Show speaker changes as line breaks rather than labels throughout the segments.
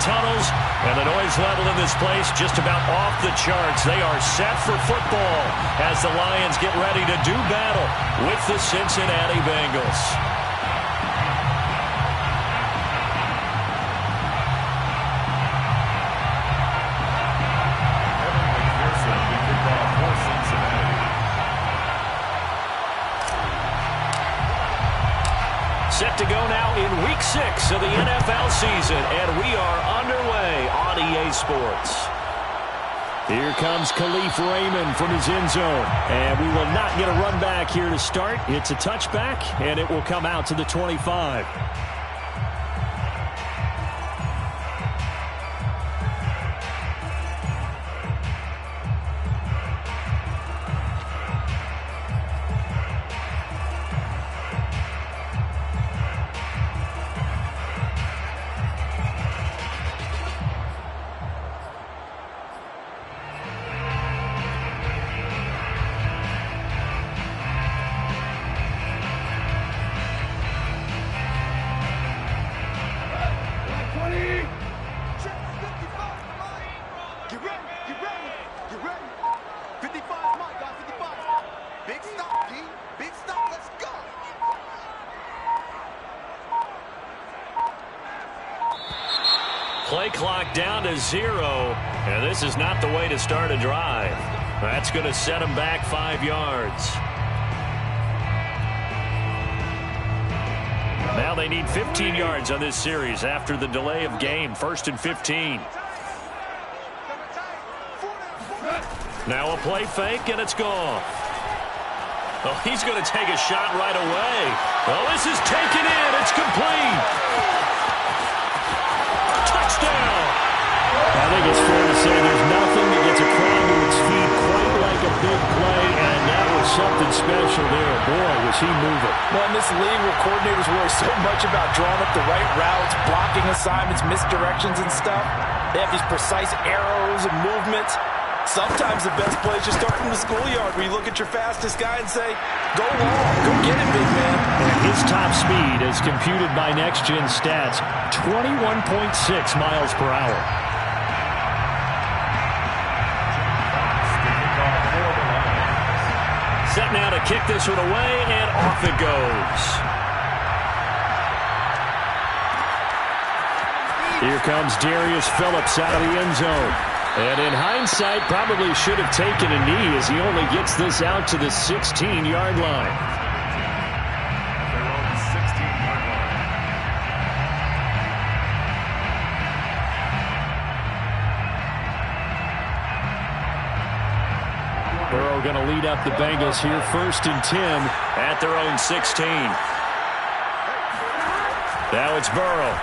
tunnels, and the noise level in this place just about off the charts. They are set for football as the Lions get ready to do battle with the Cincinnati Bengals. Set to go now in Week 6 of the NFL season, and we are underway on EA Sports. Here comes Khalif Raymond from his end zone, and we will not get a run back here to start. It's a touchback, and it will come out to the 25. Play clock down to 0, and this is not the way to start a drive. That's going to set them back 5 yards. Now they need 15 yards on this series after the delay of game. 1st and 15. Now a play fake, and it's gone. Oh, he's going to take a shot right away. Oh, this is taken in. It's complete. Touchdown!
I think it's fair to say there's nothing that gets a crowd to its feet quite like a big play, and that was something special there. Boy, was he moving.
Well, in this league where coordinators worry so much about drawing up the right routes, blocking assignments, misdirections and stuff, they have these precise arrows and movements. Sometimes the best play is just start from the schoolyard where you look at your fastest guy and say, go long, go get it, big man.
And his top speed, as computed by Next Gen Stats, 21.6 miles per hour.
Set now to kick this one away, and off it goes.
Here comes Darius Phillips out of the end zone. And in hindsight, probably should have taken a knee as he only gets this out to the 16-yard line. Burrow going to lead up the Bengals here, 1st and 10
at their own 16. Now it's Burrow.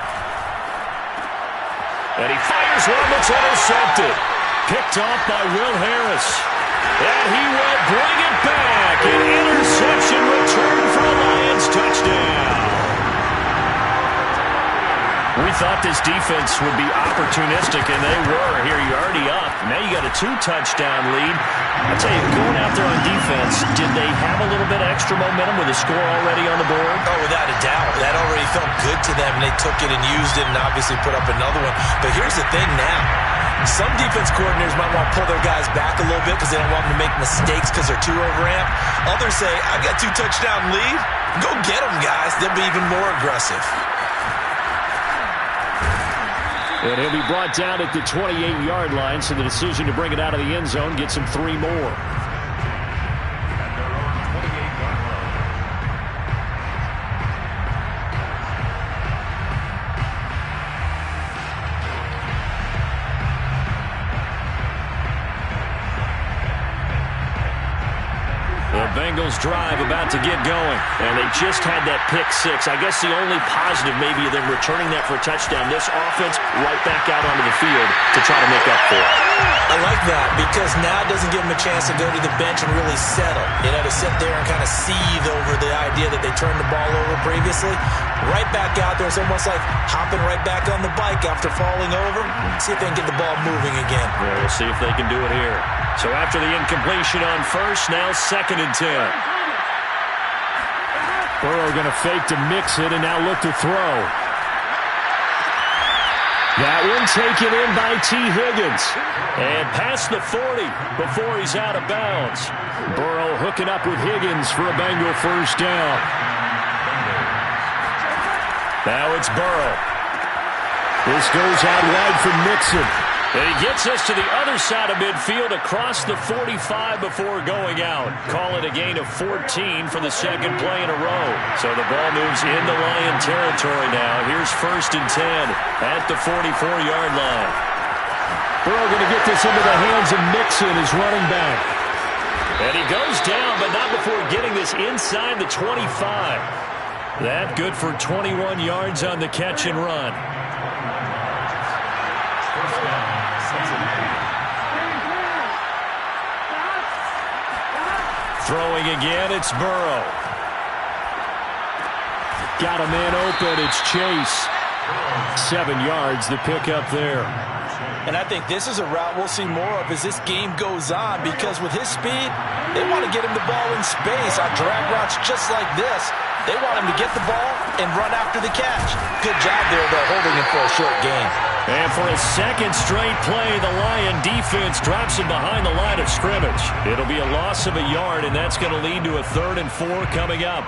And he fires one that's intercepted. Picked off by Will Harris. And he will bring it back. An interception return for a Lions touchdown. We thought this defense would be opportunistic, and they were. Here you're already up. Now you got a 2-touchdown lead. I tell you, going out there on defense, did they have a little bit of extra momentum with a score already on the board?
Oh, without a doubt. That already felt good to them, and they took it and used it and obviously put up another one. But here's the thing now. Some defense coordinators might want to pull their guys back a little bit because they don't want them to make mistakes because they're too overamped. Others say, I got 2-touchdown lead. Go get them, guys. They'll be even more aggressive.
And he'll be brought down at the 28-yard line, so the decision to bring it out of the end zone gets him 3 more.
Bengals drive about to get going, and they just had that pick 6. I guess the only positive maybe of them returning that for a touchdown. This offense right back out onto the field to try to make up for it.
I like that because now it doesn't give them a chance to go to the bench and really settle. You know, to sit there and kind of seethe over the idea that they turned the ball over previously. Right back out there. It's almost like hopping right back on the bike after falling over. See if they can get the ball moving again.
Yeah, we'll see if they can do it here. So after the incompletion on first, now 2nd and 10.
Burrow going to fake to mix it and now look to throw. That one taken in by T. Higgins. And past the 40 before he's out of bounds. Burrow hooking up with Higgins for a Bengal first down. Now it's Burrow. This goes out wide for Mixon. And he gets us to the other side of midfield across the 45 before going out. Call it a gain of 14 for the second play in a row. So the ball moves into Lion territory now. Here's 1st and 10 at the 44-yard line. Burrow going to get this into the hands of Mixon, his running back. And he goes down, but not before getting this inside the 25. That good for 21 yards on the catch and run. Throwing again, it's Burrow. Got a man open, it's Chase. 7 yards, the pickup there.
And I think this is a route we'll see more of as this game goes on, because with his speed, they want to get him the ball in space on drag routes just like this. They want him to get the ball and run after the catch. Good job there, though, holding him for a short gain.
And for a second straight play, the Lion defense drops him behind the line of scrimmage. It'll be a loss of a yard, and that's going to lead to a 3rd and 4 coming up.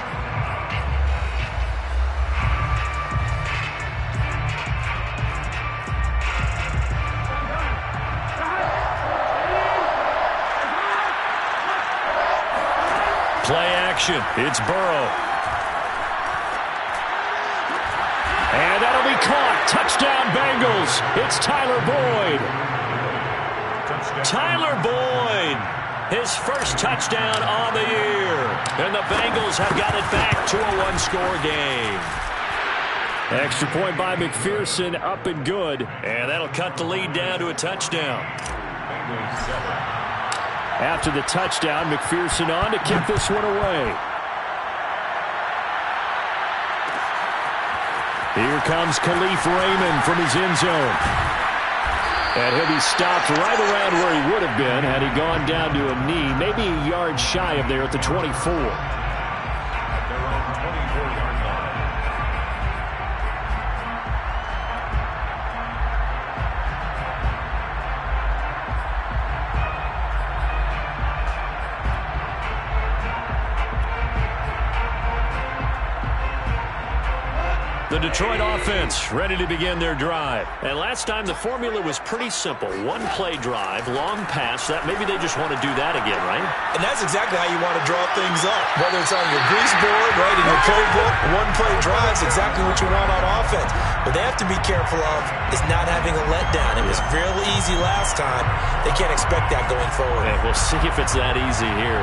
Play action. It's Burrow. And that'll be caught. Touchdown, Bengals. It's Tyler Boyd. Tyler Boyd, his first touchdown on the year. And the Bengals have got it back to a one-score game. Extra point by McPherson, up and good. And that'll cut the lead down to a touchdown. After the touchdown, McPherson on to kick this one away. Here comes Khalif Raymond from his end zone. And he'll be stopped right around where he would have been had he gone down to a knee, maybe a yard shy of there at the 24. The Detroit offense ready to begin their drive. And last time the formula was pretty simple. One play drive, long pass. That maybe they just want to do that again, right?
And that's exactly how you want to draw things up. Whether it's on your grease board, right, in your playbook, one play drive is exactly what you want on offense. What they have to be careful of is not having a letdown. It was real easy last time. They can't expect that going forward.
And we'll see if it's that easy here.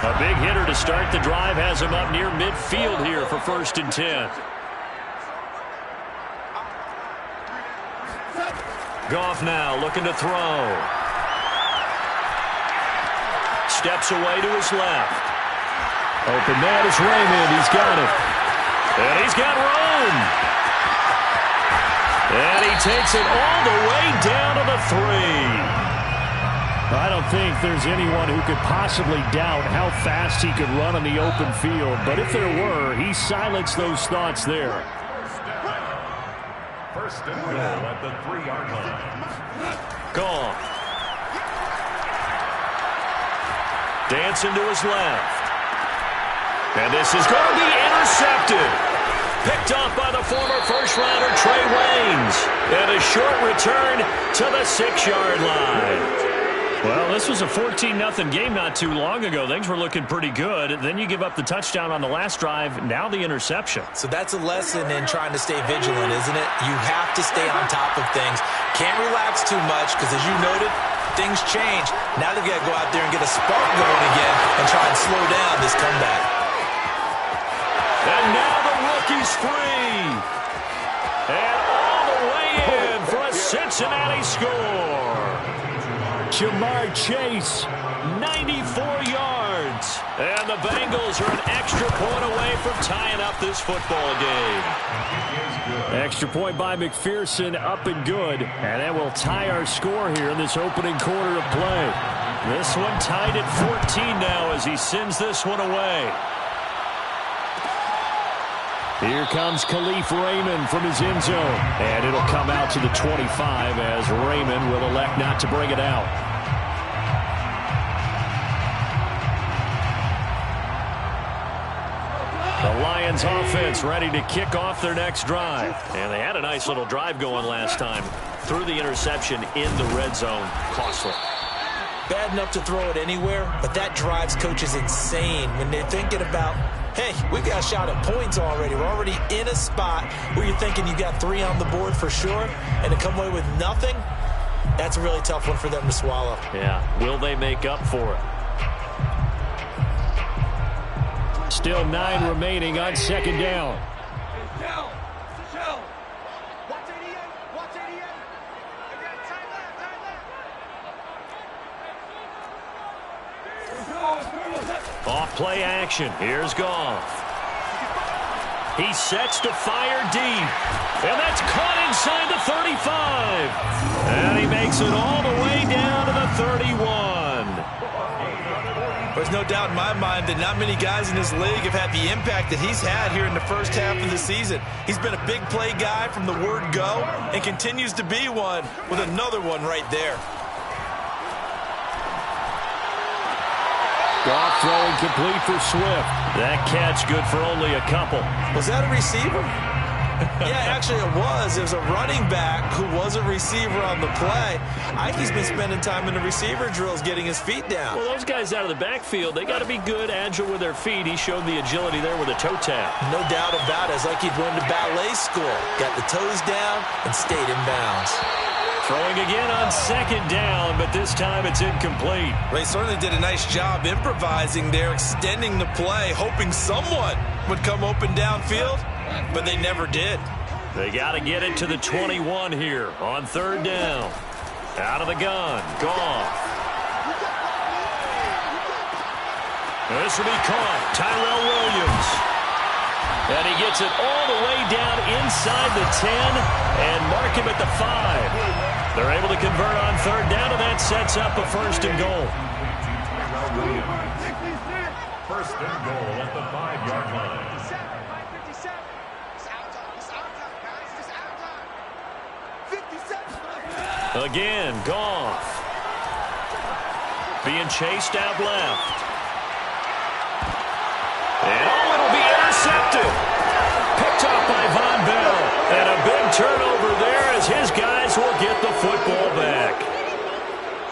A big hitter to start the drive has him up near midfield here for 1st and 10. Goff now looking to throw. Steps away to his left. Open man is Raymond. He's got it. And he's got room. And he takes it all the way down to the 3. I don't think there's anyone who could possibly doubt how fast he could run on the open field. But if there were, he silenced those thoughts there.
1st and goal at the 3-yard line.
Goff. Dancing to his left. And this is going to be intercepted. Picked off by the former first-rounder Trey Waynes. And a short return to the 6-yard line. Well, this was a 14-0 game not too long ago. Things were looking pretty good. Then you give up the touchdown on the last drive. Now the interception.
So that's a lesson in trying to stay vigilant, isn't it? You have to stay on top of things. Can't relax too much because, as you noted, things change. Now they've got to go out there and get a spark going again and try and slow down this comeback.
And now the rookie's free. And all the way in for a Cincinnati score. Jamar Chase, 94 yards. And the Bengals are an extra point away from tying up this football game. Extra point by McPherson, up and good. And that will tie our score here in this opening quarter of play. This one tied at 14 now as he sends this one away.
Here comes Khalif Raymond from his end zone. And it'll come out to the 25 as Raymond will elect not to bring it out. The Lions offense ready to kick off their next drive. And they had a nice little drive going last time. Threw the interception in the red zone. Costly.
Bad enough to throw it anywhere, but that drives coaches insane when they're thinking about, hey, we've got a shot at points already. We're already in a spot where you're thinking you got 3 on the board for sure, and to come away with nothing, that's a really tough one for them to swallow.
Yeah, will they make up for it? Still 9 remaining on second down. Off play action. Here's Goff. He sets to fire deep. And that's caught inside the 35. And he makes it all the way down to the 31.
There's no doubt in my mind that not many guys in this league have had the impact that he's had here in the first half of the season. He's been a big play guy from the word go and continues to be one with another one right there.
Goff throwing complete for Swift. That catch good for only a couple.
Was that a receiver? Yeah, actually it was. It was a running back who was a receiver on the play. Ikey's been spending time in the receiver drills getting his feet down.
Well, those guys out of the backfield, they got to be good, agile with their feet. He showed the agility there with a toe tap.
No doubt about it. It's like he'd went to ballet school. Got the toes down and stayed in bounds.
Throwing again on second down, but this time it's incomplete.
Well, he certainly did a nice job improvising there, extending the play, hoping someone would come open downfield, but they never did.
They got to get it to the 21 here on third down. Out of the gun, Goff. This will be caught. Tyrell Williams. And he gets it all the way down inside the 10 and mark him at the 5. They're able to convert on third down, and that sets up a first and goal.
First and goal at the 5-yard line.
Again, Goff. Being chased out left. And it'll be intercepted. Picked up by Von Bell. And a big turnover there as his guys will get the football back.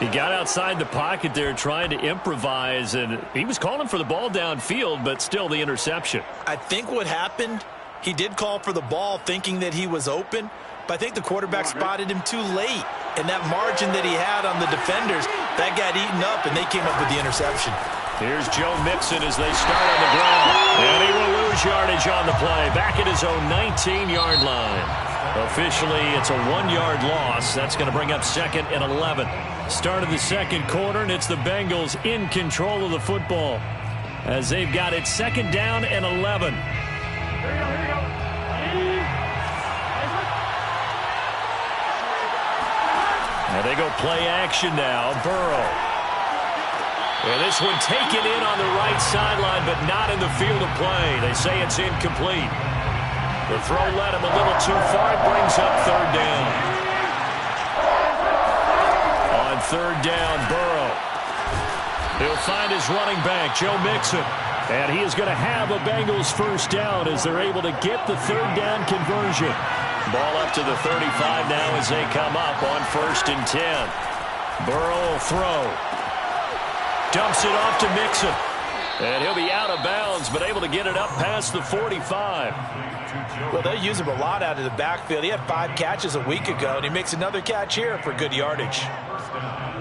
He got outside the pocket there trying to improvise, and he was calling for the ball downfield, but still the interception.
I think what happened, he did call for the ball thinking that he was open, but I think the quarterback spotted him too late. And that margin that he had on the defenders, that got eaten up, and they came up with the interception.
Here's Joe Mixon as they start on the ground. And he will lose yardage on the play. Back at his own 19-yard line. Officially, it's a 1-yard loss. That's going to bring up second and 11. Start of the second quarter, and it's the Bengals in control of the football as they've got it second down and 11. And they go play action now. Burrow. And this one taken in on the right sideline, but not in the field of play. They say it's incomplete. The throw led him a little too far. It brings up third down. On third down, Burrow. He'll find his running back, Joe Mixon. And he is going to have a Bengals first down as they're able to get the third down conversion. Ball up to the 35 now as they come up on first and 10. Burrow will throw. Dumps it off to Mixon. And he'll be out of bounds, but able to get it up past the 45.
Well, they use him a lot out of the backfield. He had 5 catches a week ago, and he makes another catch here for good yardage.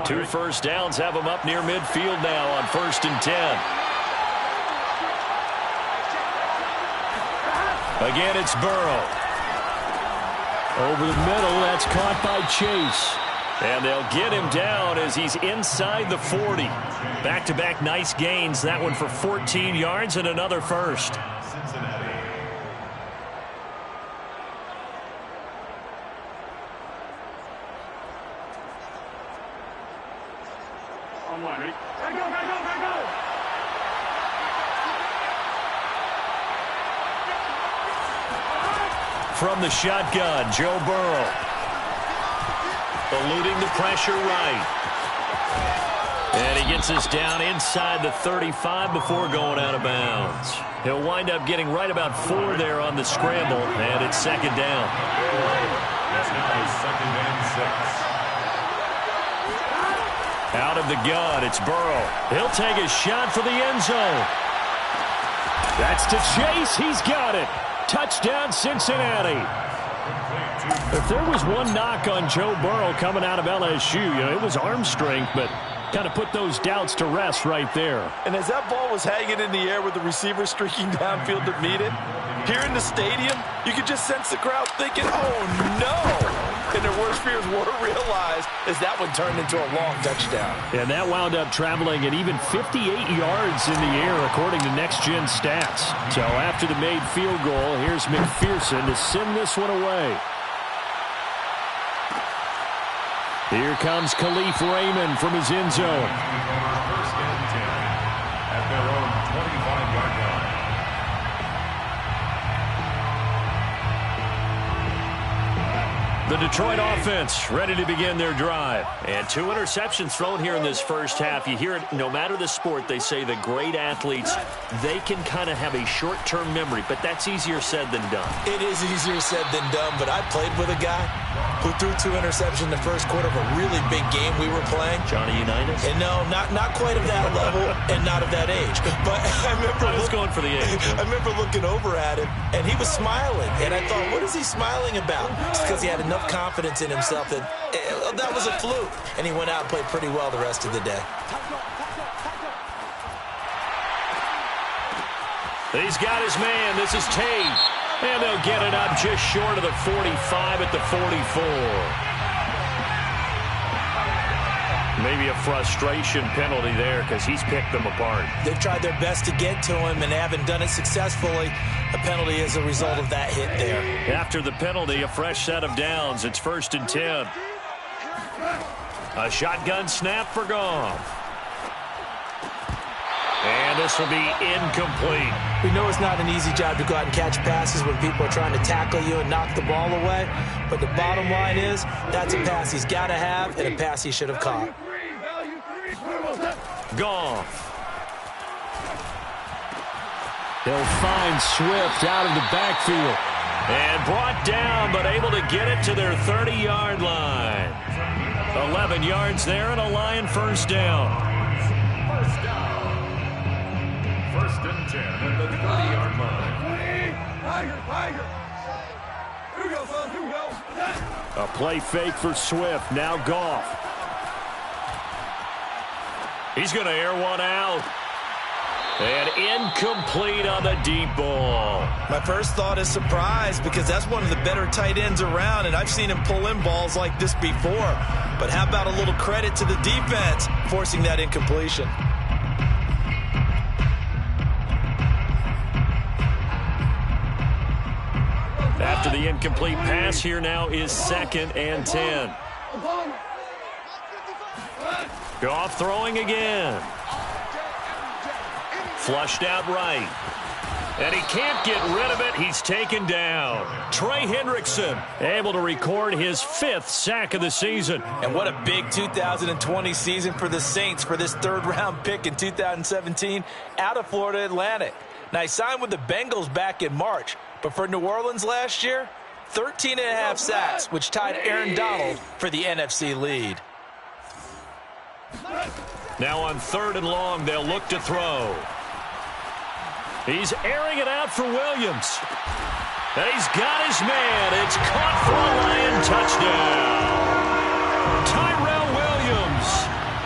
2 first downs have him up near midfield now on first and 10. Again, it's Burrow. Over the middle, that's caught by Chase. And they'll get him down as he's inside the 40. Back-to-back nice gains. That one for 14 yards and another first.
from the shotgun, Joe Burrow. Eluding the pressure right. And he gets us down inside the 35 before going out of bounds. He'll wind up getting right about 4 there on the scramble, and it's second down.
That's now second and 6.
Out of the gun, it's Burrow. He'll take a shot for the end zone. That's to Chase. He's got it. Touchdown, Cincinnati. If there was one knock on Joe Burrow coming out of LSU, it was arm strength, but kind of put those doubts to rest right there.
And as that ball was hanging in the air with the receiver streaking downfield to meet it, here in the stadium, you could just sense the crowd thinking, oh, no. And their worst fears were realized as that one turned into a long touchdown.
And that wound up traveling at even 58 yards in the air, according to Next Gen Stats. So after the made field goal, here's McPherson to send this one away. Here comes Khalif Raymond from his end zone.
First and 10 at their own 25-yard line.
The Detroit offense ready to begin their drive. And 2 interceptions thrown here in this first half. You hear it, no matter the sport, they say the great athletes, they can kind of have a short-term memory, but that's easier said than done.
It is easier said than done, but I played with a guy who threw 2 interceptions in the first quarter of a really big game we were playing.
Johnny Unitas?
And no, not quite of that level and not of that age. But I was
going for the age.
I remember looking over at him, and he was smiling. And I thought, what is he smiling about? It's because he had enough confidence in himself that that was a fluke. And he went out and played pretty well the rest of the day.
He's got his man. This is Tate. And they'll get it up just short of the 45 at the 44. Maybe a frustration penalty there because he's picked them apart.
They've tried their best to get to him and haven't done it successfully. A penalty is a result of that hit there.
After the penalty, a fresh set of downs. It's 1st and 10. A shotgun snap for Goff. And this will be incomplete.
We know it's not an easy job to go out and catch passes when people are trying to tackle you and knock the ball away. But the bottom line is that's a pass he's got to have and a pass he should have caught.
Goff. He'll find Swift out of the backfield. And brought down, but able to get it to their 30-yard line. 11 yards there and a Lion first down.
First and 10 at the 30-yard line.
Here we go. A play fake for Swift. Now Goff. He's going to air one out. And incomplete on the deep ball.
My first thought is surprise because that's one of the better tight ends around, and I've seen him pull in balls like this before. But how about a little credit to the defense forcing that incompletion?
After the incomplete pass, here now is 2nd and 10. Goff throwing again. Flushed out right. And he can't get rid of it. He's taken down. Trey Hendrickson able to record his 5th sack of the season.
And what a big 2020 season for the Saints for this 3rd-round pick in 2017 out of Florida Atlantic. Now, he signed with the Bengals back in March. But for New Orleans last year, 13.5 sacks, which tied Aaron Donald for the NFC lead.
Now on 3rd and long, they'll look to throw. He's airing it out for Williams. And he's got his man. It's caught for a Lion touchdown. Tyrell Williams,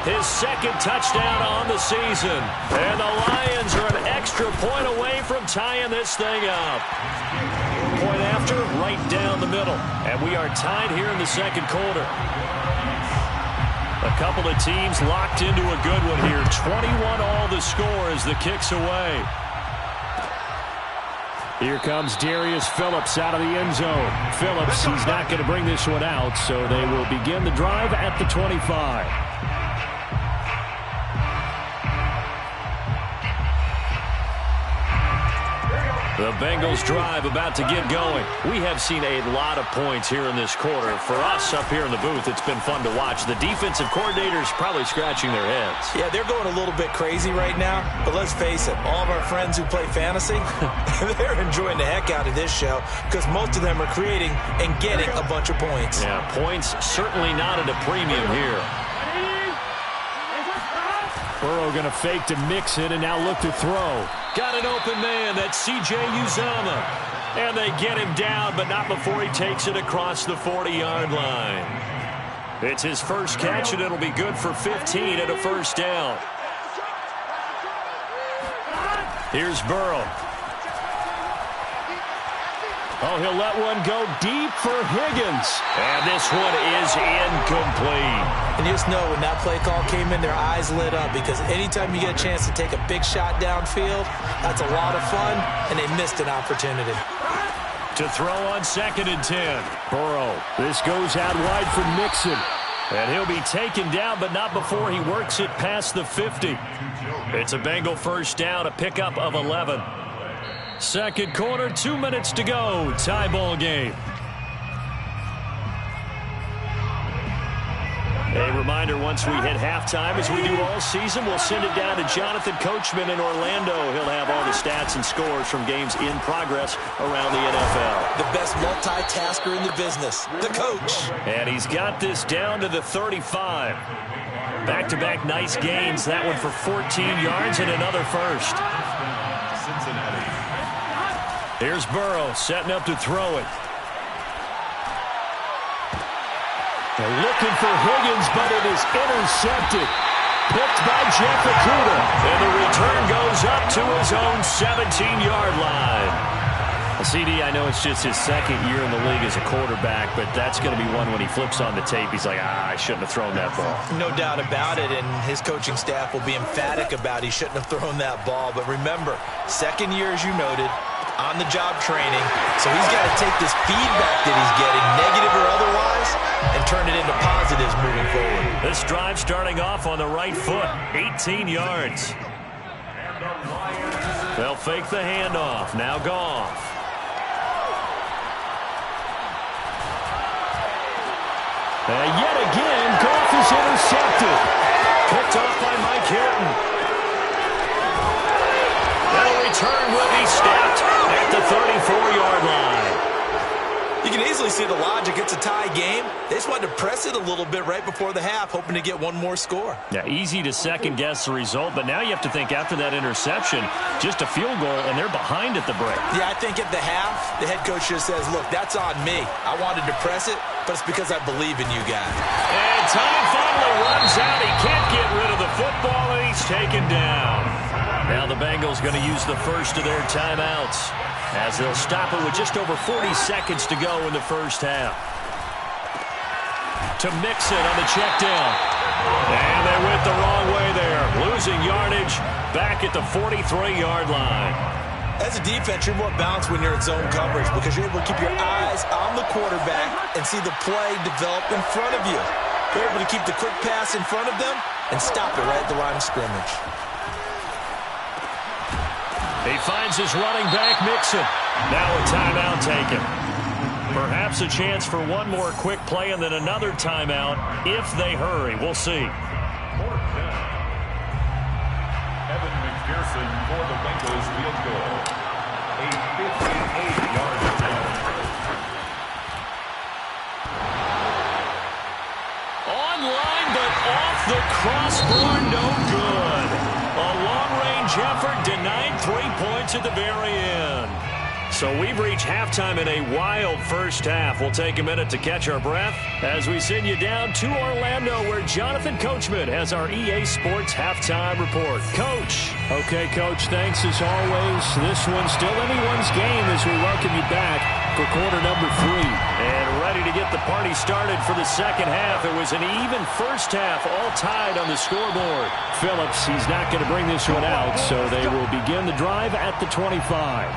his 2nd touchdown on the season. And the Lions are an extra point away from tying this thing up. Point after, right down the middle. And we are tied here in the 2nd quarter. A couple of teams locked into a good one here. 21 all the score as the kick's away. Here comes Darius Phillips out of the end zone. Phillips, he's not going to bring this one out, so they will begin the drive at the 25. The Bengals drive about to get going. We have seen a lot of points here in this quarter. For us up here in the booth, it's been fun to watch. The defensive coordinators probably scratching their heads.
Yeah, they're going a little bit crazy right now. But let's face it, all of our friends who play fantasy, they're enjoying the heck out of this show because most of them are creating and getting a bunch of points.
Yeah, points certainly not at a premium here.
Burrow going to fake to mix it and now look to throw.
Got an open man. That's C.J. Uzomah. And they get him down, but not before he takes it across the 40-yard line. It's his first catch, and it'll be good for 15 at a first down. Here's Burrow. Oh, he'll let one go deep for Higgins. And this one is incomplete.
And you just know when that play call came in, their eyes lit up because anytime you get a chance to take a big shot downfield, that's a lot of fun, and they missed an opportunity.
To throw on 2nd and 10.
Burrow. This goes out wide for Mixon.
And he'll be taken down, but not before he works it past the 50. It's a Bengal first down, a pickup of 11. Second quarter, 2 minutes to go. Tie ball game. A reminder, once we hit halftime, as we do all season, we'll send it down to Jonathan Coachman in Orlando. He'll have all the stats and scores from games in progress around the NFL.
The best multitasker in the business, the coach.
And he's got this down to the 35. Back-to-back nice gains. That one for 14 yards and another first.
Cincinnati.
Here's Burrow setting up to throw it.
They're looking for Higgins, but it is intercepted. Picked by Jeff Okudah.
And the return goes up to his own 17-yard line. CD, I know it's just his second year in the league as a quarterback, but that's going to be one when he flips on the tape. He's like, I shouldn't have thrown that ball.
No doubt about it, and his coaching staff will be emphatic about he shouldn't have thrown that ball. But remember, second year, as you noted, on-the-job training, so he's got to take this feedback that he's getting, negative or otherwise, and turn it into positives moving forward.
This drive starting off on the right foot, 18 yards. They'll fake the handoff. Now Goff.
And yet again, Goff is intercepted.
Picked off by Mike Hilton. And a return will be snapped at the 34-yard line.
You can easily see the logic. It's a tie game. They just wanted to press it a little bit right before the half, hoping to get one more score.
Yeah, easy to second-guess the result, but now you have to think after that interception, just a field goal, and they're behind at the break.
Yeah, I think at the half, the head coach just says, look, that's on me. I wanted to press it, but it's because I believe in you guys.
And time finally runs out. He can't get rid of the football, and he's taken down. Now the Bengals going to use the first of their timeouts as they'll stop it with just over 40 seconds to go in the first half. To Mixon on the check down. And they went the wrong way there. Losing yardage back at the 43-yard line.
As a defense, you're more balanced when you're in zone coverage because you're able to keep your eyes on the quarterback and see the play develop in front of you. You're able to keep the quick pass in front of them and stop it right at the line of scrimmage.
He finds his running back, Mixon. Now a timeout taken. Perhaps a chance for one more quick play and then another timeout if they hurry. We'll see.
Evan McPherson for the Bengals field goal. A 58-yard attempt.
Online, but off the crossbar, no good. A long-range effort denied 3 points at the very end. So we've reached halftime in a wild first half. We'll take a minute to catch our breath as we send you down to Orlando where Jonathan Coachman has our EA Sports halftime report. Coach.
Okay, Coach, thanks as always. This one's still anyone's game as we welcome you back for quarter number 3.
And ready to get the party started for the second half. It was an even first half, all tied on the scoreboard.
Phillips, he's not going to bring this one out, so they will begin the drive at the 25.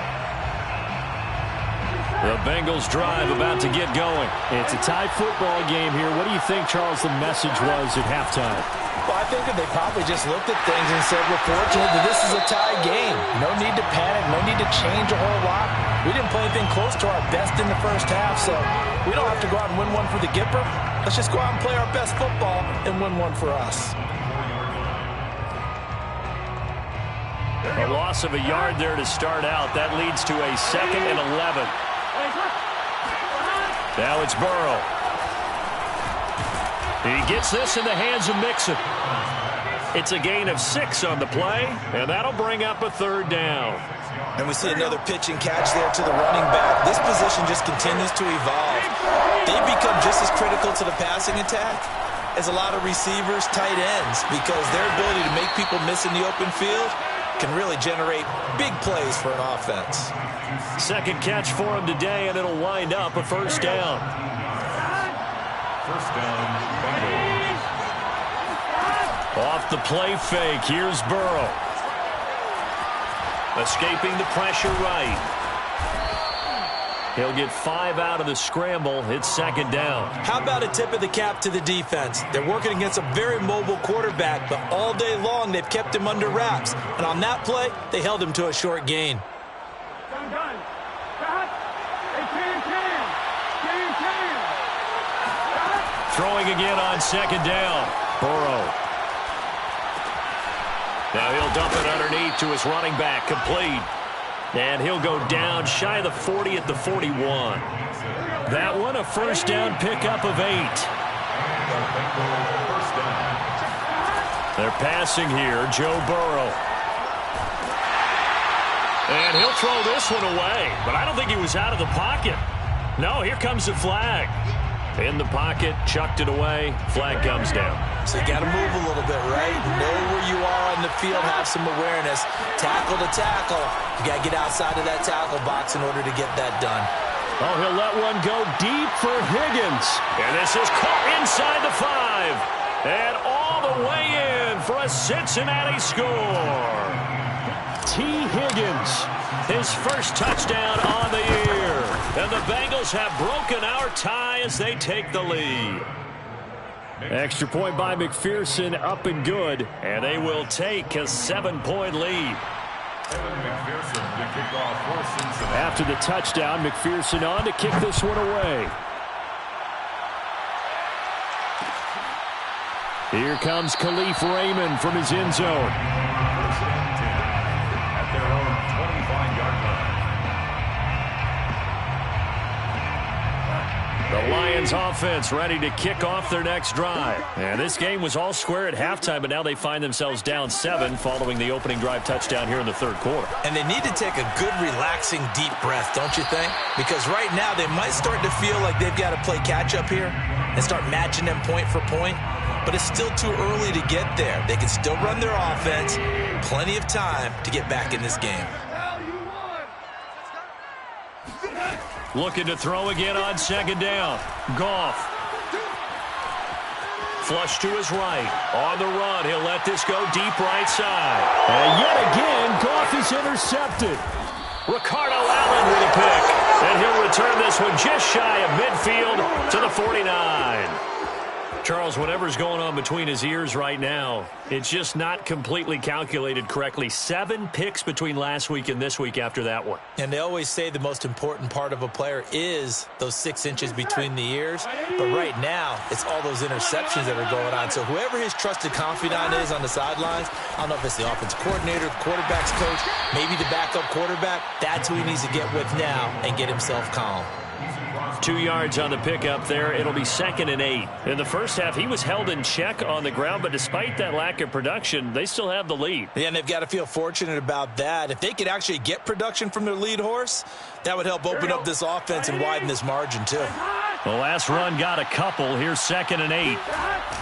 The Bengals drive about to get going.
It's a tie football game here. What do you think, Charles, the message was at halftime?
Well, I think that they probably just looked at things and said, we're fortunate that this is a tie game. No need to panic, no need to change a whole lot. We didn't play anything close to our best in the first half, so we don't have to go out and win one for the Gipper. Let's just go out and play our best football and win one for us.
A loss of a yard there to start out. That leads to a 2nd and 11. Now it's Burrow. He gets this in the hands of Mixon. It's a gain of 6 on the play, and that'll bring up a 3rd down.
And we see another pitch and catch there to the running back. This position just continues to evolve. They've become just as critical to the passing attack as a lot of receivers, tight ends, because their ability to make people miss in the open field can really generate big plays for an offense.
2nd catch for him today, and it'll wind up a 1st down.
1st down, Bengals.
Off the play fake, here's Burrow. Escaping the pressure right. He'll get 5 out of the scramble. It's 2nd down.
How about a tip of the cap to the defense? They're working against a very mobile quarterback, but all day long they've kept him under wraps. And on that play, they held him to a short gain.
Throwing again on 2nd down. Burrow. Now he'll dump it underneath to his running back. Complete. And he'll go down shy of the 40 at the 41. That one a 1st down pickup of 8. They're passing here. Joe Burrow. And he'll throw this one away. But I don't think he was out of the pocket. No, here comes the flag. In the pocket, chucked it away. Flag comes down.
So you got to move a little bit, right? Know where you are on the field, have some awareness. Tackle to tackle. You got to get outside of that tackle box in order to get that done.
Oh, he'll let one go deep for Higgins. And this is caught inside the 5. And all the way in for a Cincinnati score. T. Higgins, his 1st touchdown on the year. And the Bengals have broken our tie as they take the lead. Extra point by McPherson, up and good. And they will take a 7-point lead.
After the touchdown, McPherson on to kick this one away. Here comes Khalif Raymond from his end zone.
At their own 25-yard line.
The Lions offense ready to kick off their next drive. And this game was all square at halftime, but now they find themselves down 7 following the opening drive touchdown here in the 3rd quarter.
And they need to take a good, relaxing, deep breath, don't you think? Because right now they might start to feel like they've got to play catch-up here and start matching them point for point. But it's still too early to get there. They can still run their offense. Plenty of time to get back in this game.
Looking to throw again on 2nd down. Goff. Flush to his right. On the run, he'll let this go deep right side.
And yet again, Goff is intercepted.
Ricardo Allen with a pick. And he'll return this one just shy of midfield to the 49. Charles, whatever's going on between his ears right now, it's just not completely calculated correctly. 7 picks between last week and this week after that one.
And they always say the most important part of a player is those 6 inches between the ears. But right now, it's all those interceptions that are going on. So whoever his trusted confidant is on the sidelines, I don't know if it's the offensive coordinator, quarterback's coach, maybe the backup quarterback, that's who he needs to get with now and get himself calm.
2 yards on the pickup there. It'll be 2nd and 8. In the first half, he was held in check on the ground, but despite that lack of production, they still have the lead.
Yeah, and they've got to feel fortunate about that. If they could actually get production from their lead horse, that would help open up this offense and widen this margin too.
The last run got a couple. Here's 2nd and 8.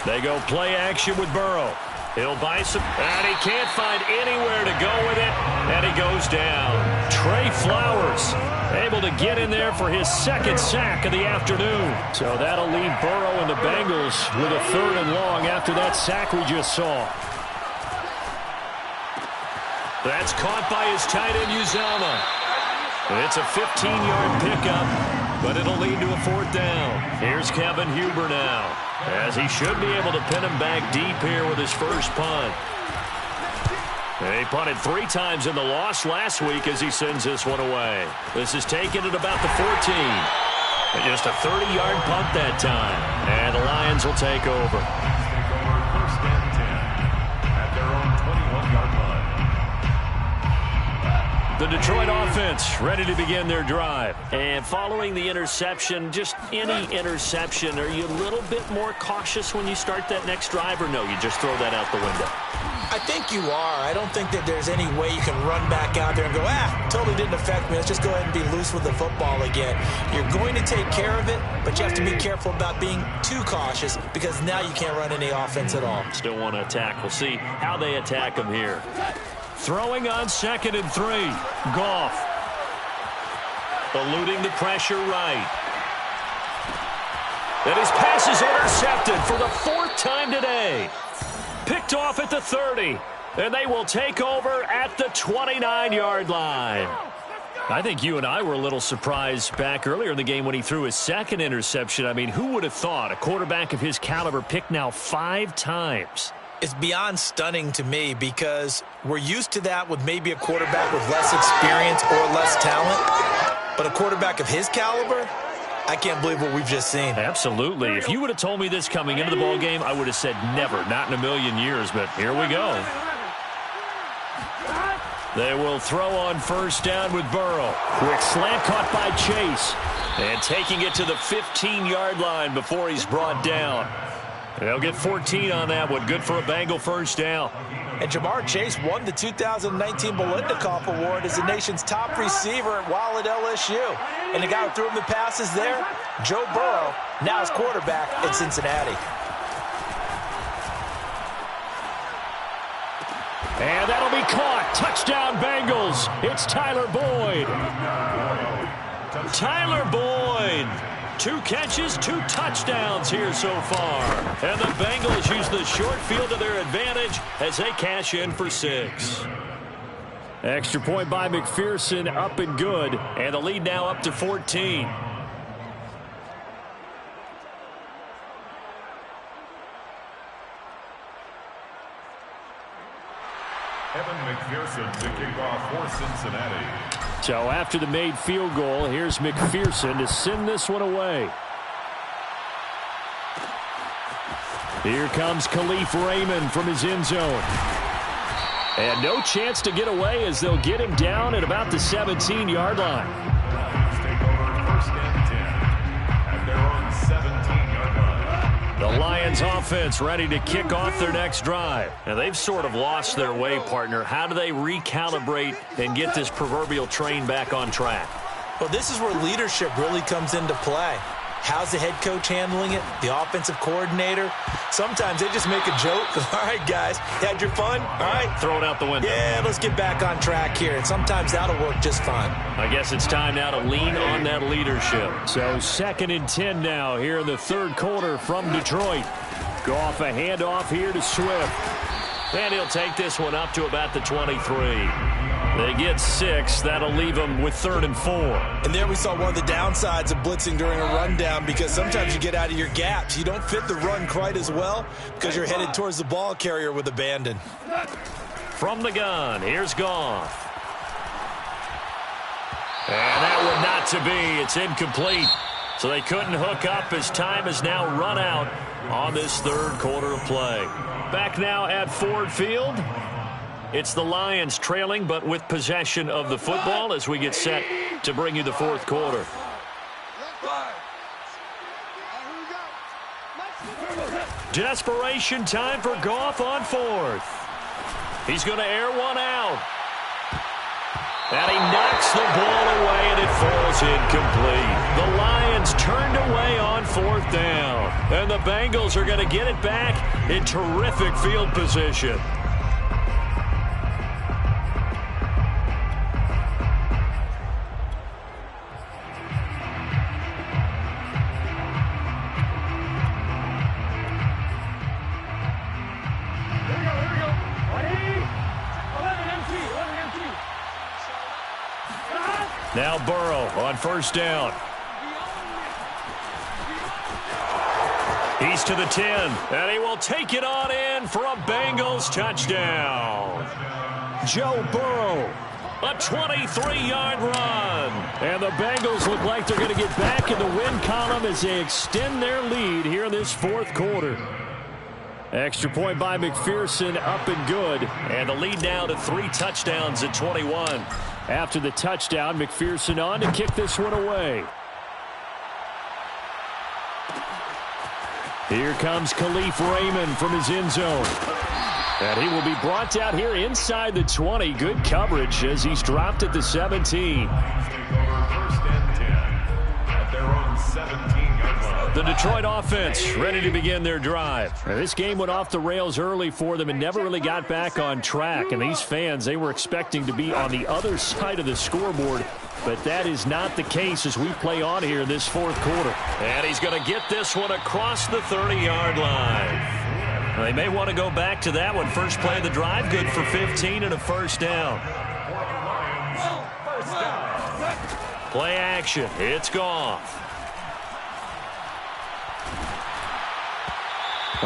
They go play action with Burrow. He'll buy some, and he can't find anywhere to go with it, and he goes down. Trey Flowers able to get in there for his 2nd sack of the afternoon. So that'll leave Burrow and the Bengals with a 3rd and long after that sack we just saw. That's caught by his tight end, Uzomah. It's a 15-yard pickup, but it'll lead to a 4th down. Here's Kevin Huber now, as he should be able to pin him back deep here with his first punt. He punted 3 times in the loss last week as he sends this one away. This is taken at about the 14. And just a 30-yard punt that time. And the Lions will take over.
Take over 1st and 10 at their own 21-yard line.
The Detroit offense ready to begin their drive. And following the interception, just any interception, are you a little bit more cautious when you start that next drive, or no, you just throw that out the window?
I think you are. I don't think that there's any way you can run back out there and go, totally didn't affect me. Let's just go ahead and be loose with the football again. You're going to take care of it, but you have to be careful about being too cautious because now you can't run any offense at all.
Still want to attack. We'll see how they attack them here. Throwing on 2nd and 3. Goff. Eluding the pressure right. And his pass is intercepted for the 4th time today. Picked off at the 30, and they will take over at the 29-yard line. I think you and I were a little surprised back earlier in the game when he threw his 2nd interception. I mean, who would have thought a quarterback of his caliber picked now 5 times?
It's beyond stunning to me because we're used to that with maybe a quarterback with less experience or less talent. But a quarterback of his caliber, I can't believe what we've just seen.
Absolutely. If you would have told me this coming into the ball game, I would have said never, not in a million years, but here we go. They will throw on 1st down with Burrow. Quick slant caught by Chase. And taking it to the 15-yard line before he's brought down. They'll get 14 on that one. Good for a Bengal 1st down.
And Jamar Chase won the 2019 Biletnikoff Award as the nation's top receiver while at LSU. And the guy who threw him the passes there, Joe Burrow, now his quarterback at Cincinnati.
And that'll be caught. Touchdown Bengals. It's Tyler Boyd. Tyler Boyd. 2 catches, 2 touchdowns here so far. And the Bengals use the short field to their advantage as they cash in for 6. Extra point by McPherson, up and good. And the lead now up to 14.
Evan McPherson to kick off for Cincinnati.
So after the made field goal, here's McPherson to send this one away. Here comes Khalif Raymond from his end zone. And no chance to get away as they'll get him down at about the 17-yard line.
Take over 1st and 10 at their own 17-yard line.
The Lions offense ready to kick off their next drive. And they've sort of lost their way, partner. How do they recalibrate and get this proverbial train back on track?
Well, this is where leadership really comes into play. How's the head coach handling it? The offensive coordinator? Sometimes they just make a joke. All right, guys, had your fun? All right.
Throw it out the window.
Yeah, let's get back on track here. And sometimes that'll work just fine.
I guess it's time now to lean on that leadership. So 2nd and 10 now here in the 3rd quarter from Detroit. Goff a handoff here to Swift. And he'll take this one up to about the 23. They get 6. That'll leave them with 3rd and 4.
And there we saw one of the downsides of blitzing during a rundown because sometimes you get out of your gaps. You don't fit the run quite as well because you're headed towards the ball carrier with abandon.
From the gun, here's Goff. And that one not to be. It's incomplete. So they couldn't hook up as time has now run out on this 3rd quarter of play. Back now at Ford Field. It's the Lions trailing, but with possession of the football as we get set to bring you the 4th quarter. Desperation time for Goff on 4th. He's going to air one out. And he knocks the ball away, and it falls incomplete. The Lions turned away on 4th down. And the Bengals are going to get it back in terrific field position. Now Burrow on first down. He's to the 10, and he will take it on in for a Bengals touchdown. Joe Burrow, a 23-yard run. And the Bengals look like they're going to get back in the win column as they extend their lead here in this fourth quarter. Extra point by McPherson, up and good. And the lead now to 3 touchdowns at 21. After the touchdown, McPherson on to kick this one away. Here comes Khalif Raymond from his end zone. And he will be brought down here inside the 20. Good coverage as he's dropped at the 17. The Detroit offense ready to begin their drive. Now, this game went off the rails early for them and never really got back on track. And these fans, they were expecting to be on the other side of the scoreboard. But that is not the case as we play on here in this fourth quarter. And he's going to get this one across the 30-yard line. They may want to go back to that one. First play of the drive, good for 15 and a first down. Play action. It's Goff.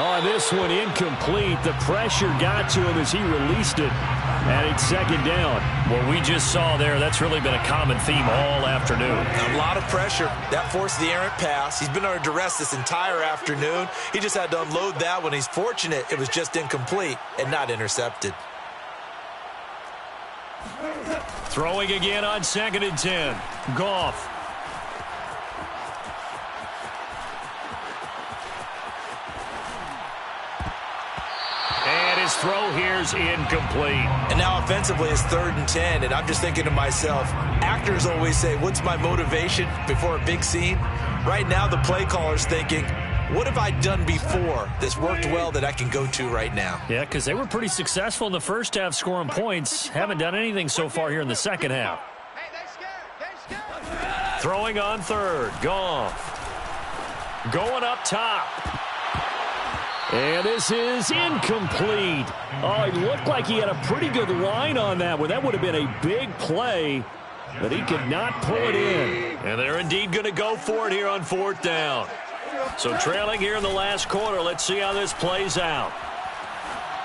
Oh, this one incomplete. The pressure got to him as he released it. And it's second down. What we just saw there, that's really been a common theme all afternoon.
A lot of pressure. That forced the errant pass. He's been under duress this entire afternoon. He just had to unload that one. He's fortunate it was just incomplete and not intercepted.
Throwing again on 2nd and 10. Goff. And his throw here's incomplete.
And now offensively it's 3rd and 10, and I'm just thinking to myself, actors always say, what's my motivation before a big scene? Right now the play caller's thinking, what have I done before that's worked well that I can go to right now?
Yeah, because they were pretty successful in the first half scoring points. Haven't done anything so far here in the second half. Throwing on 3rd. Goff. Going up top. And this is incomplete. Oh, it looked like he had a pretty good line on that one. That would have been a big play, but he could not pull it in. And they're indeed going to go for it here on 4th down. So trailing here in the last quarter, let's see how this plays out.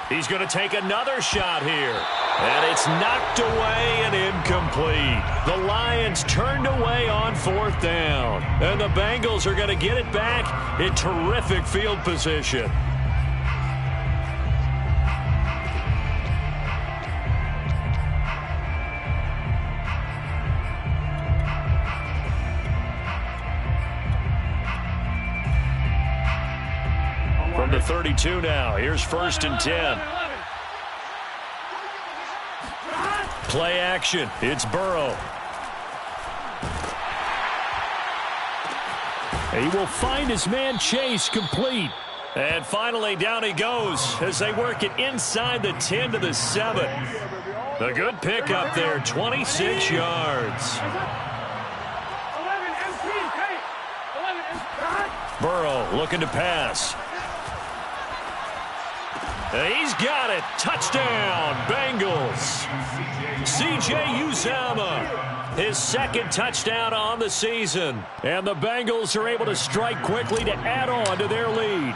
He's going to take another shot here. And it's knocked away and incomplete. The Lions turned away on 4th down. And the Bengals are going to get it back in terrific field position. From the 32 now, here's 1st and 10. Play action. It's Burrow. He will find his man Chase complete. And finally down he goes as they work it inside the 10 to the 7. A good pickup there, 26 yards. Burrow looking to pass. He's got it. Touchdown, Bengals. C.J. Uzomah, his 2nd touchdown on the season. And the Bengals are able to strike quickly to add on to their lead.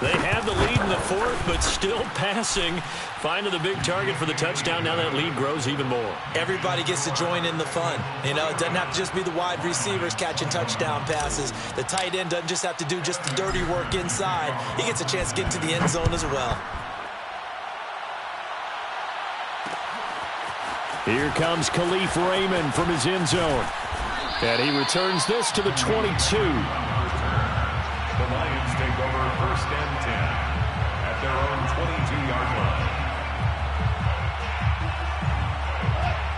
They have the lead in the 4th, but still passing. Finding the big target for the touchdown. Now that lead grows even more.
Everybody gets to join in the fun. You know, it doesn't have to just be the wide receivers catching touchdown passes. The tight end doesn't just have to do just the dirty work inside. He gets a chance to get to the end zone as well.
Here comes Khalif Raymond from his end zone. And he returns this to the 22.
The Lions take over 1st and 10 at their own 22-yard line.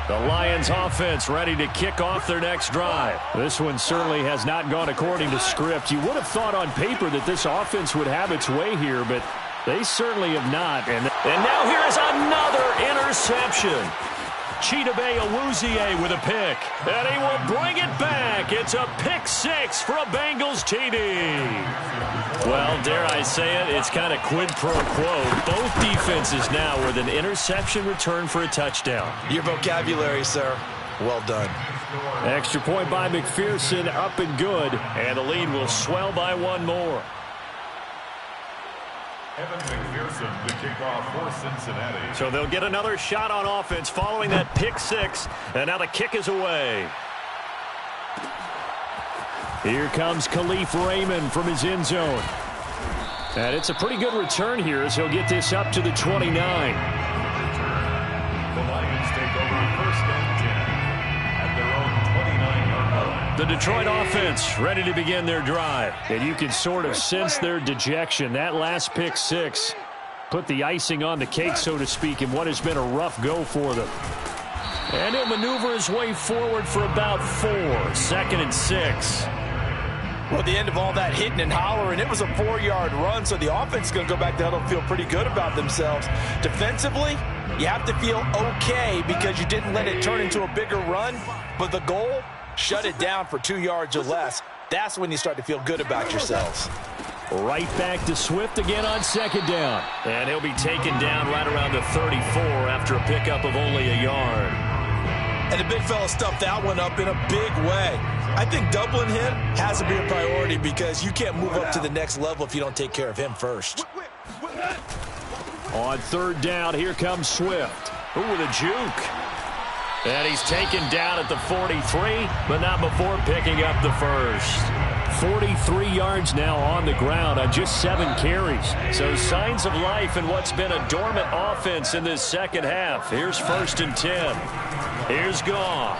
The Lions offense ready to kick off their next drive. This one certainly has not gone according to script. You would have thought on paper that this offense would have its way here, but they certainly have not. And now here is another interception. Chidobe Awuzie with a pick. And he will bring it back. It's a pick 6 for a Bengals TD. Well, dare I say it, it's kind of quid pro quo. Both defenses now with an interception return for a touchdown.
Your vocabulary, sir. Well done.
Extra point by McPherson, up and good. And the lead will swell by one more.
Evan McPherson, the kickoff for Cincinnati.
So they'll get another shot on offense following that pick six. And now the kick is away. Here comes Khalif Raymond from his end zone. And it's a pretty good return here as he'll get this up to the 29.
The Lions take over first and 10 at their own 29-yard line.
The Detroit offense ready to begin their drive. And you can sort of sense their dejection. That last pick six put the icing on the cake, so to speak, in what has been a rough go for them. And he'll maneuver his way forward for about 4. 2nd and 6.
Well, at the end of all that hitting and hollering, it was a 4-yard run, so the offense is going to go back to huddle and feel pretty good about themselves. Defensively, you have to feel okay because you didn't let it turn into a bigger run, but the goal, shut it down for 2 yards or less. That's when you start to feel good about yourselves.
Right back to Swift again on 2nd down.
And he'll be taken down right around the 34 after a pickup of only a yard.
And the big fella stuffed that one up in a big way. I think doubling him has to be a priority because you can't move up to the next level if you don't take care of him first.
On 3rd down, here comes Swift.
Ooh, with a juke. And he's taken down at the 43, but not before picking up the first.
43 yards now on the ground on just 7 carries.
So signs of life in what's been a dormant offense in this second half. Here's 1st and 10. Here's Goff.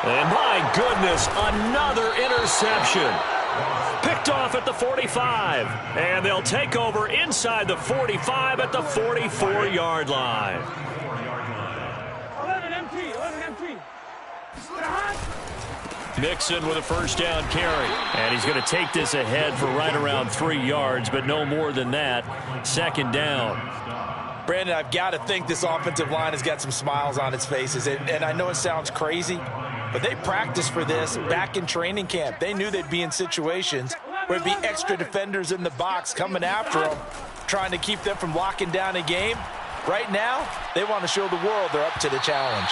And my goodness, another interception. Picked off at the 45. And they'll take over inside the 45 at the 44-yard line.
11 empty.
Mixon with a 1st down carry. And he's going to take this ahead for right around 3 yards, but no more than that. 2nd down.
Brandon, I've got to think this offensive line has got some smiles on its faces. And I know it sounds crazy, but they practiced for this back in training camp. They knew they'd be in situations where it'd be extra defenders in the box coming after them, trying to keep them from locking down a game. Right now, they want to show the world they're up to the challenge.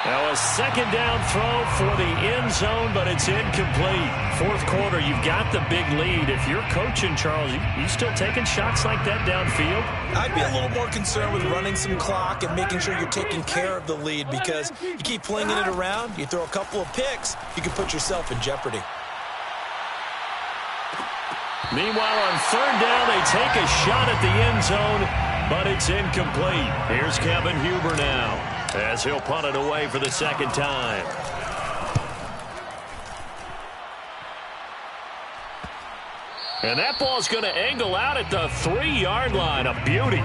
Now a 2nd down throw for the end zone, but it's incomplete. 4th quarter, you've got the big lead. If you're coaching, Charles, you still taking shots like that downfield?
I'd be a little more concerned with running some clock and making sure you're taking care of the lead because you keep flinging it around, you throw a couple of picks, you can put yourself in jeopardy.
Meanwhile, on 3rd down, they take a shot at the end zone, but it's incomplete. Here's Kevin Huber now, as he'll punt it away for the 2nd time. And that ball's going to angle out at the 3-yard line. A beauty.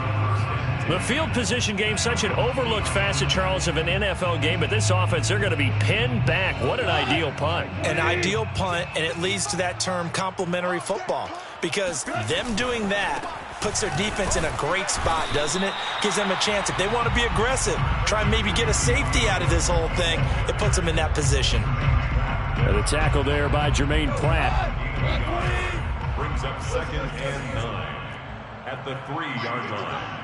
The field position game, such an overlooked facet, Charles, of an NFL game. But this offense, they're going to be pinned back. What an ideal punt.
An ideal punt, and it leads to that term complementary football. Because them doing that puts their defense in a great spot, doesn't it? Gives them a chance. If they want to be aggressive, try and maybe get a safety out of this whole thing, it puts them in that position.
And the tackle there by Jermaine Pratt.
Brings up 2nd and 9 at the 3-yard line.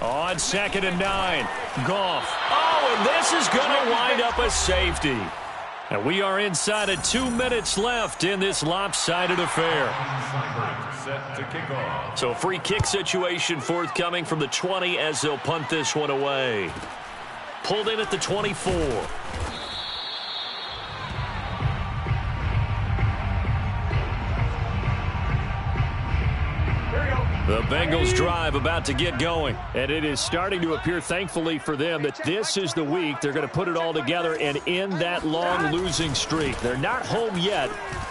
On 2nd and 9, Goff.
Oh, and this is going to wind up a safety.
And we are inside of 2 minutes left in this lopsided affair.
Set to kick off.
So free kick situation forthcoming from the 20 as they'll punt this one away. Pulled in at the 24.
The Bengals drive about to get going, and it is starting to appear, thankfully for them, that this is the week they're going to put it all together and end that long losing streak. They're not home yet,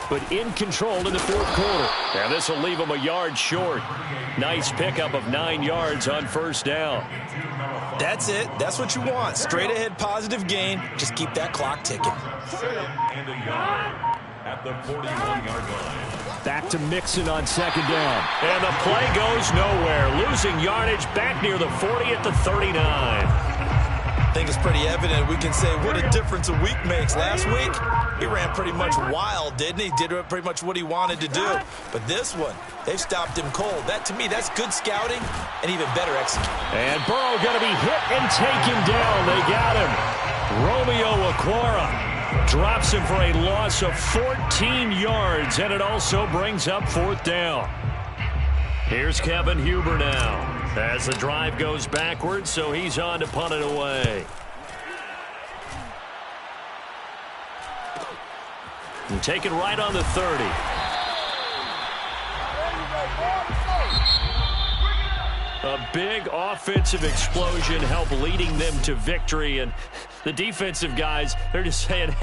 but in control in the 4th quarter.
And this will leave them a yard short. Nice pickup of 9 yards on 1st down.
That's it. That's what you want. Straight ahead positive gain. Just keep that clock ticking.
2nd and a yard at the 41-yard line.
Back to Mixon on 2nd down.
And the play goes nowhere. Losing yardage back near the 40 at the 39.
think it's pretty evident. We can say what a difference a week makes. Last week, he ran pretty much wild, didn't he? Did pretty much what he wanted to do. But this one, they've stopped him cold. That, to me, that's good scouting and even better execution.
And Burrow going to be hit and taken down. They got him. Romeo Okwara drops him for a loss of 14 yards, and it also brings up 4th down. Here's Kevin Huber now as the drive goes backwards, so he's on to punt it away. And take it right on the 30. A big offensive explosion helped leading them to victory, and the defensive guys, they're just saying,